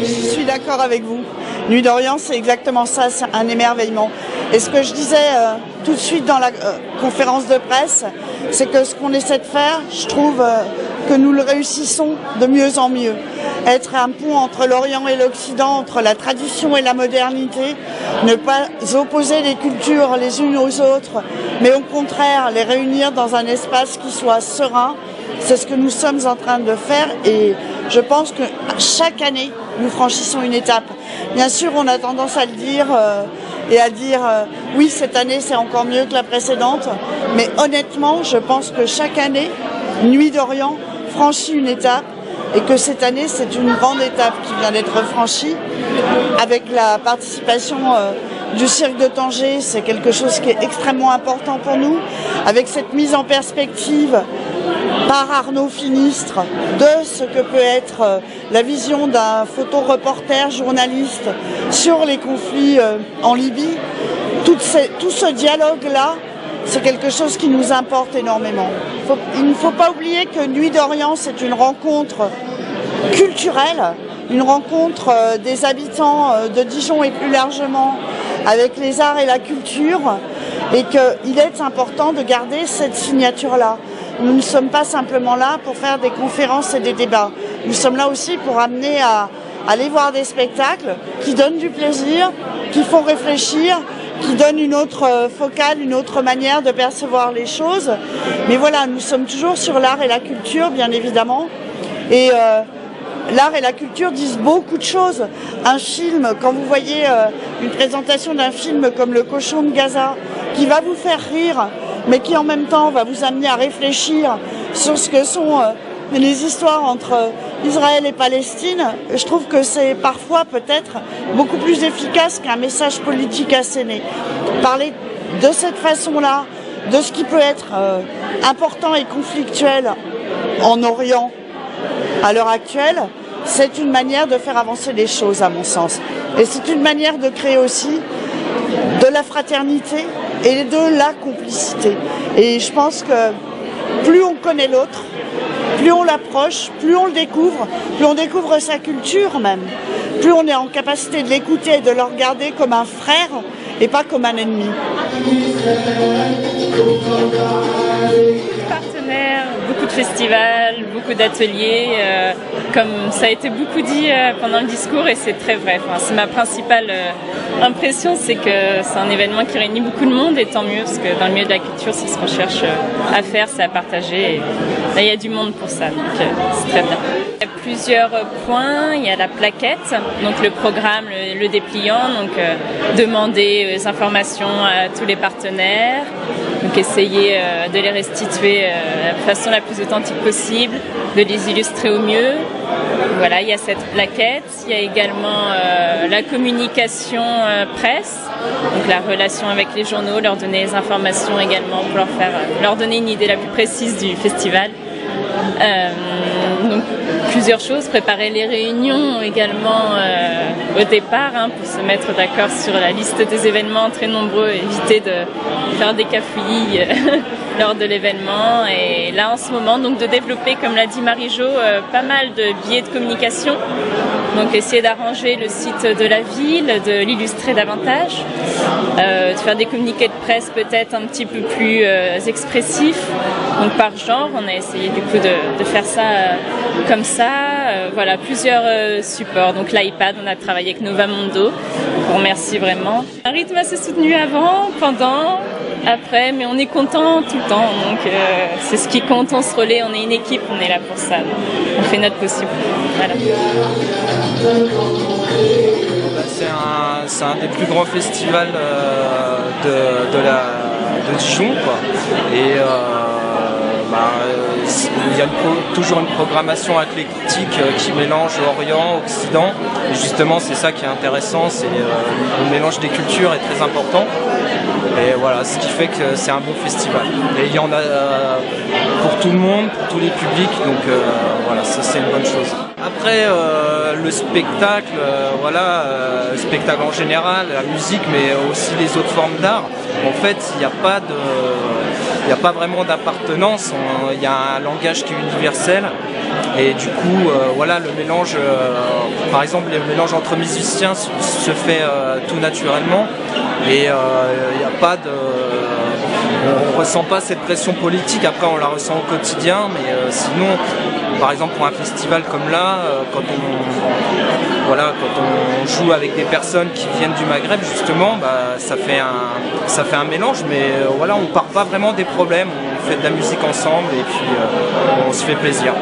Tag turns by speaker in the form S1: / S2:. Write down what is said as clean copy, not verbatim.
S1: Je suis d'accord avec vous. Nuit d'Orient, c'est exactement ça, c'est un émerveillement. Et ce que je disais tout de suite dans la conférence de presse, c'est que ce qu'on essaie de faire, je trouve que nous le réussissons de mieux en mieux. Être un pont entre l'Orient et l'Occident, entre la tradition et la modernité, ne pas opposer les cultures les unes aux autres, mais au contraire les réunir dans un espace qui soit serein. C'est ce que nous sommes en train de faire et je pense que chaque année, nous franchissons une étape. Bien sûr, on a tendance à le dire et à dire oui, cette année c'est encore mieux que la précédente, mais honnêtement, je pense que chaque année, Nuit d'Orient franchit une étape et que cette année, c'est une grande étape qui vient d'être franchie avec la participation du cirque de Tanger. C'est quelque chose qui est extrêmement important pour nous, avec cette mise en perspective par Arnaud Finistre de ce que peut être la vision d'un photoreporter journaliste sur les conflits en Libye. Tout ce dialogue-là, c'est quelque chose qui nous importe énormément. Il ne faut pas oublier que Nuit d'Orient, c'est une rencontre culturelle, une rencontre des habitants de Dijon et plus largement avec les arts et la culture, et qu'il est important de garder cette signature-là. Nous ne sommes pas simplement là pour faire des conférences et des débats. Nous sommes là aussi pour amener à aller voir des spectacles qui donnent du plaisir, qui font réfléchir, qui donnent une autre focale, une autre manière de percevoir les choses. Mais voilà, nous sommes toujours sur l'art et la culture, bien évidemment. Et l'art et la culture disent beaucoup de choses. Un film, quand vous voyez une présentation d'un film comme Le Cochon de Gaza, qui va vous faire rire, mais qui en même temps va vous amener à réfléchir sur ce que sont les histoires entre Israël et Palestine, je trouve que c'est parfois peut-être beaucoup plus efficace qu'un message politique asséné. Parler de cette façon-là, de ce qui peut être important et conflictuel en Orient à l'heure actuelle, c'est une manière de faire avancer les choses à mon sens. Et c'est une manière de créer aussi de la fraternité et de la complicité. Et je pense que plus on connaît l'autre, plus on l'approche, plus on le découvre, plus on découvre sa culture même, plus on est en capacité de l'écouter et de le regarder comme un frère et pas comme un ennemi.
S2: Partenaires, beaucoup de festivals, beaucoup d'ateliers, comme ça a été beaucoup dit pendant le discours et c'est très vrai. Enfin, c'est ma principale impression, c'est que c'est un événement qui réunit beaucoup de monde et tant mieux parce que dans le milieu de la culture, c'est ce qu'on cherche à faire, c'est à partager. Et là, il y a du monde pour ça, donc c'est très bien. Il y a plusieurs points, il y a la plaquette, donc le programme, le dépliant, donc demander des informations à tous les partenaires, donc essayer de les restituer de la façon la plus authentique possible, de les illustrer au mieux. Voilà, il y a cette plaquette, il y a également la communication presse, donc la relation avec les journaux, leur donner les informations également pour leur donner une idée la plus précise du festival. Donc plusieurs choses, préparer les réunions également au départ pour se mettre d'accord sur la liste des événements très nombreux, éviter de faire des cafouillis lors de l'événement. Et là en ce moment, donc de développer, comme l'a dit Marie-Jo, pas mal de biais de communication. Donc essayer d'arranger le site de la ville, de l'illustrer davantage, de faire des communiqués de presse peut-être un petit peu plus expressifs, donc par genre. On a essayé du coup de faire ça comme ça, voilà, plusieurs supports. Donc l'iPad, on a travaillé avec Novamondo, on remercie vraiment. Un rythme assez soutenu avant, pendant, après, mais on est content tout le temps, donc c'est ce qui compte, on se relaie, on est une équipe, on est là pour ça, on fait notre possible. Voilà.
S3: C'est un des plus grands festivals de Dijon, quoi. Et il y a toujours une programmation éclectique qui mélange Orient, Occident. Et justement, c'est ça qui est intéressant, c'est le mélange des cultures est très important. Et voilà, ce qui fait que c'est un bon festival. Et il y en a pour tout le monde, pour tous les publics, donc voilà, ça c'est une bonne chose. Après, le spectacle, le spectacle en général, la musique, mais aussi les autres formes d'art, en fait, il n'y a pas vraiment d'appartenance, il y a un langage qui est universel. Et du coup, le mélange, par exemple, le mélange entre musiciens se fait tout naturellement. Et il n'y a pas de... On ne ressent pas cette pression politique, après on la ressent au quotidien, mais sinon, par exemple pour un festival comme là, quand on joue avec des personnes qui viennent du Maghreb, justement, ça fait un mélange, mais on ne part pas vraiment des problèmes, on fait de la musique ensemble et puis on se fait plaisir.